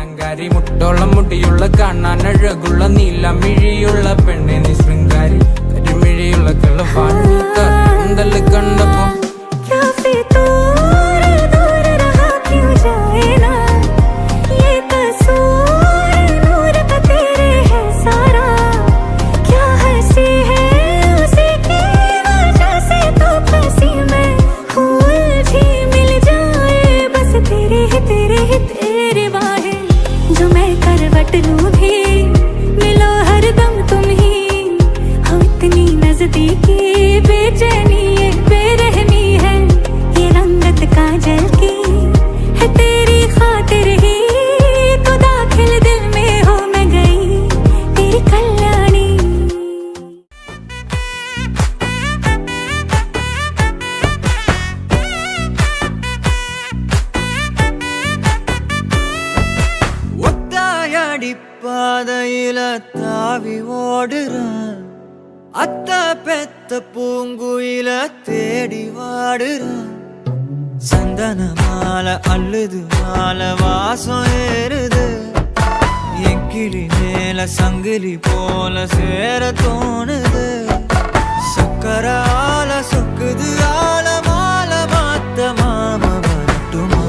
അലങ്കാരി മുട്ടോളം മുടിയുള്ള കാണാൻ അഴകുള്ള നീലമിഴിയുള്ള പെണ്ണെ നീ ശൃംഗാരി കരിമിഴിയുള്ള കളവാണി കണ്ടല് കണ്ടപ്പോ பாதையில தாவி ஓடுறான் அத்த பெத்த பூங்குயில தேடி வாடுறான் சந்தன மாலை அள்ளுது மாலை வாசம் ஏறுது என் கிளி மேல சங்கிலி போல சேர தோணுது சக்கர ஆல சொக்குது ஆல மாலை மாத்த மாம வரட்டுமா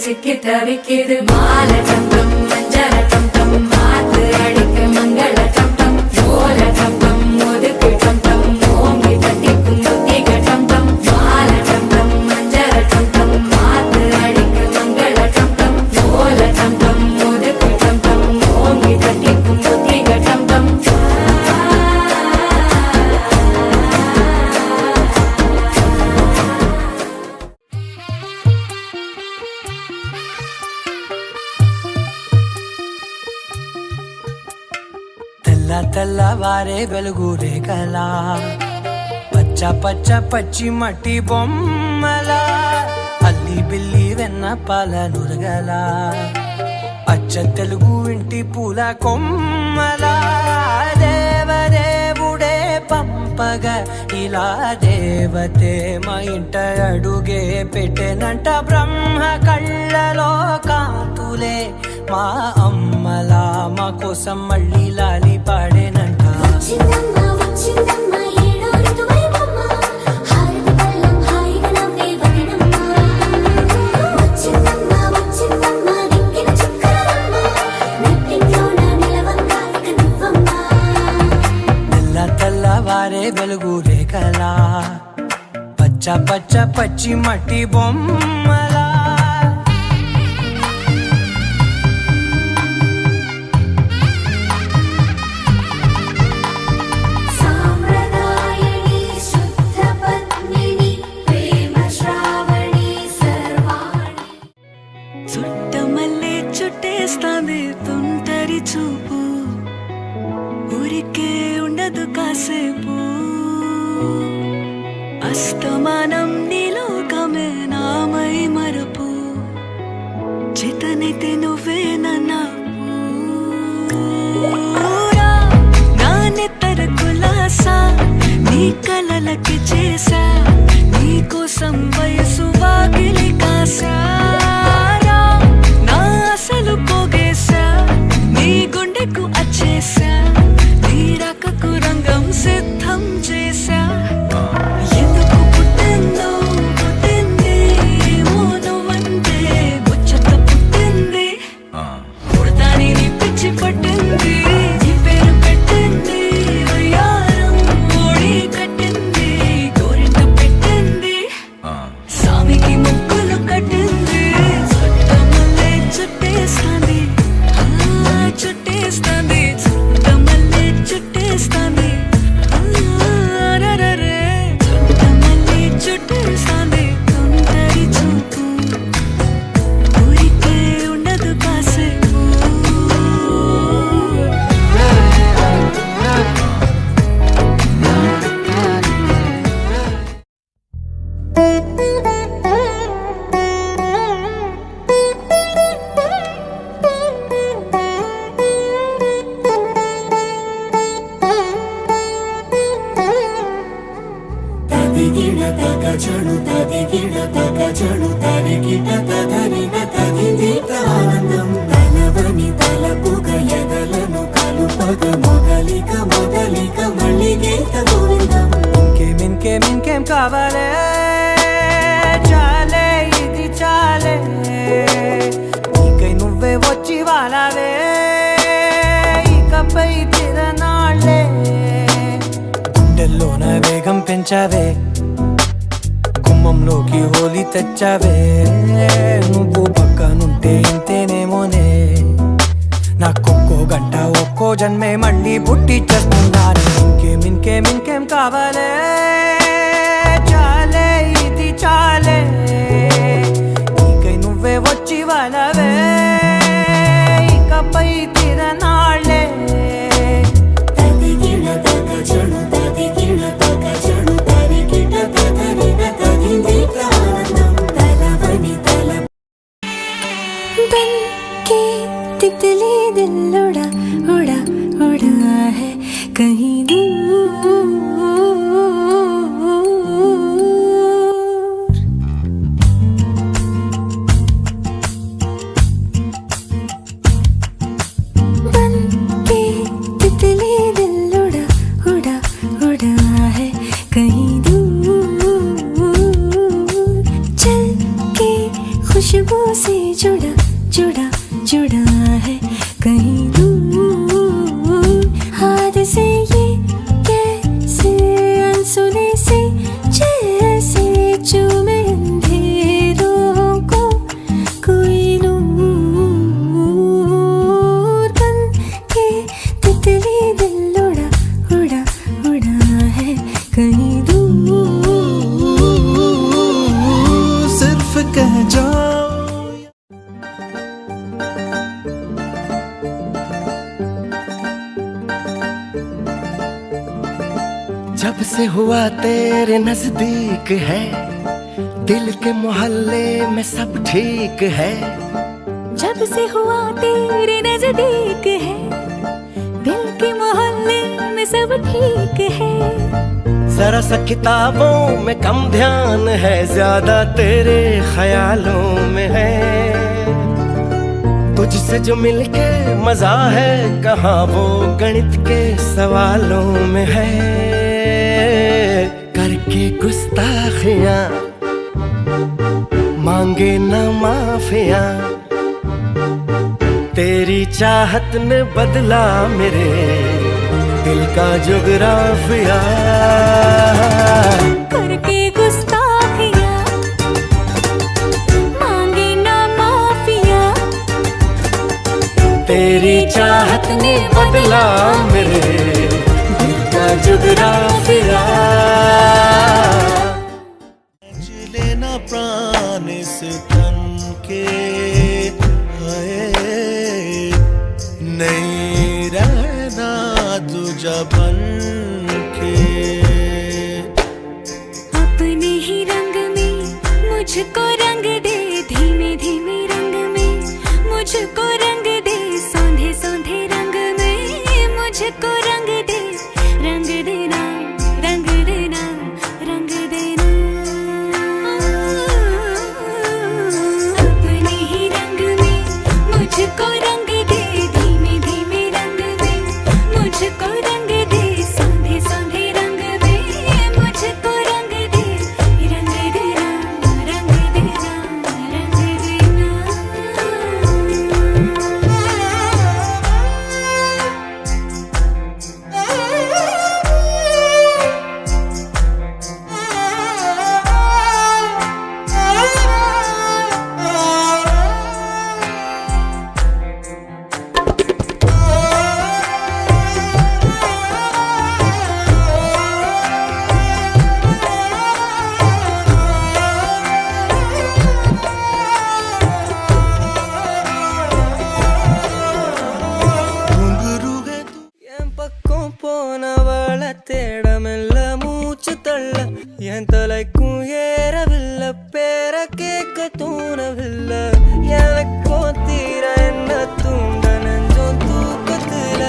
சிக்கி தவிக்கிது மாலை தந்தம் மஞ்சள தந்தம் மாத்து அடிக்க மங்கள தந்தம் ஓல தந்தம் ஒதுக்கு தந்தம் ஓங்கி தட்டிக்கும் புத்திக தந்தம் மாலை தந்தம் மஞ்சள தந்தம் மாத்து அடிக்க மங்கள தந்தம் ஓல தந்தம் ஒதுக்கு தந்தம் ஓங்கி தட்டிக்கும் புத்திக தந்தம் తెల్లవారే వెలుగురే కలా పచ్చ పచ్చ పచ్చి మట్టి బొమ్మల అల్లి బిల్లి వెన్న పాల నురగల అచ్చ తెలుగు ఇంటి పూల కొమ్మల దేవదేవుడే పంపగ ఇలా దేవతే మా ఇంట అడుగే పెట్టెనంట బ్రహ్మ కళ్ళలో కాంతులే మా అమ్మలా మా కోసం మళ్ళీ లాలి పాడేనంట పచ్చ పచ్చ పచ్చి మట్టి బొమ్మలా సామ్రదాయని శుద్ధ పద్మిని ప్రేమ శ్రావణి సర్వాణి చుట్టమల్లే చుట్టేస్తాంది తుంటరి చూపు ఊరికే ఉండదు కాసేపు అస్తమానం నీలోకమే నామై మరపు చేతనైతే నువ్వే నాన్నెత్తర కులాసా నీ కలలకి చేసా నీ కోసం వయసు వాకిలి కాసా నా అసలు పోగేసా నీ గుండెకు అచ్చేసా నీ రకకు రంగం సిద్ధం చేసా ఎందుకు పుట్టిందో పుట్టింది ఏమో నువ్వంటే ముచ్చట పుట్టింది పుడతాని నీ పిచ్చి పట్టింది నీ పేరు పెట్టింది వయ్యారం ఓడి కట్టింది గోరింట పెట్టింది స్వామికి ముక్కులు కట్టింది చుట్టమల్లే చుట్టేస్తాంది చుట్టేస్తాంది చుట్టమల్లే చుట్టేస్తాంది రరరే చుట్టమల్లే చుట్టేస్తాంది తుంటరి చూపు ఊరికే ఉండదు కాసేపు తదిగిడ తగ చడు తదిగిడ తగ చడు తరిగిట తదరిన తదిదీత ఆనందం తలవని తలపుగ ఎదలను కలుపగ మొదలిక మొదలిక మళ్ళీ గీత గోవిందం ఇంకేం కావాలే చాలే ఇది చాలే నీకై నువ్వే వచ్చి వాలావే ఇకపై తిరనాళ్ళే గుండెల్లోన వేగం పెంచావే గుమ్మంలోకి హోలీ తెచ్చావే నువ్వు పక్కనుంటే ఇంతేనేమోనే నాకొక్కో గంట ఒక్కో జన్మే మళ్ళీ పుట్టి చేస్తున్నాను ఇంకేం కావాలే చాలే ఇది చాలే నీకై నువ్వే వచ్చి వాళ్ళవే ఇకపై తిరనాళ్ళే తదిగిడ తగ చడు తదిగిడ తగ చడు తరిగిట తదరిన తదిదీత ఆనందం తలవని తల बन के तितली दिल उड़ा उड़ा उड़ा है कहीं दूर बन के तितली दिल उड़ा उड़ा उड़ा है कहीं दूर चल के खुशबू से जुड़ा जुड़ा जुड़ा है कहीं दूर हाथ से ये कैसे अनसुने से जैसे चूमे अंधेरों को कोई नूर बन के तितली दिल उड़ा उड़ा उड़ा है कहीं दूर सिर्फ कह जाओ जब से हुआ तेरे नजदीक है दिल के मोहल्ले में सब ठीक है जब से हुआ तेरे नजदीक है दिल के मोहल्ले में सब ठीक है जरा सा किताबों में कम ध्यान है ज्यादा तेरे ख्यालों में है तुझसे जो मिलके मजा है कहाँ वो गणित के सवालों में है करके गुस्ताखियां मांगे न माफिया तेरी चाहत ने बदला मेरे दिल का जुगराफिया करके गुस्ताखियां तूने बदला मेरे दिल का जुगरा फिरा लेना प्राण इस तन के है नहीं रहना दूजा बन के अपने ही रंग में मुझको रंग दे धीमे धीमे रंग में मुझको रंग दे सौंधे सौंधे रंग में मुझको रंग दे रंग देना रंग देना रंग देना अपने ही रंग में मुझको रंग दे धीमे धीमे रंग में मुझको रंग दे सौंधे सौंधे रंग में मुझको रंग दे रंग देना रंग देना रंग देना घुंघरू है तू என் பக்கம் போனவள தேடமெல்ல மூச்சு தள்ள என் தலைக்கும் ஏறவில்லை பேர கேட்க தோணவில்லை எனக்கும் தீர என்ன தூண்ட நெஞ்சம் தூக்கத்துல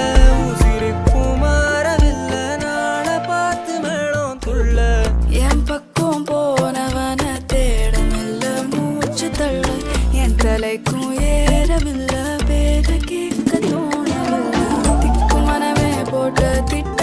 உசிரிப்பும் மாறவில்லை நாள பார்த்து மேளம் துள்ள என் பக்கம் போனவன தேடமில்ல மூச்சு தள்ள என் தலைக்கும் ஏறவில்லை பேர கேட்க தோணவில்லை திக்கு மனமே போட்ட திட்ட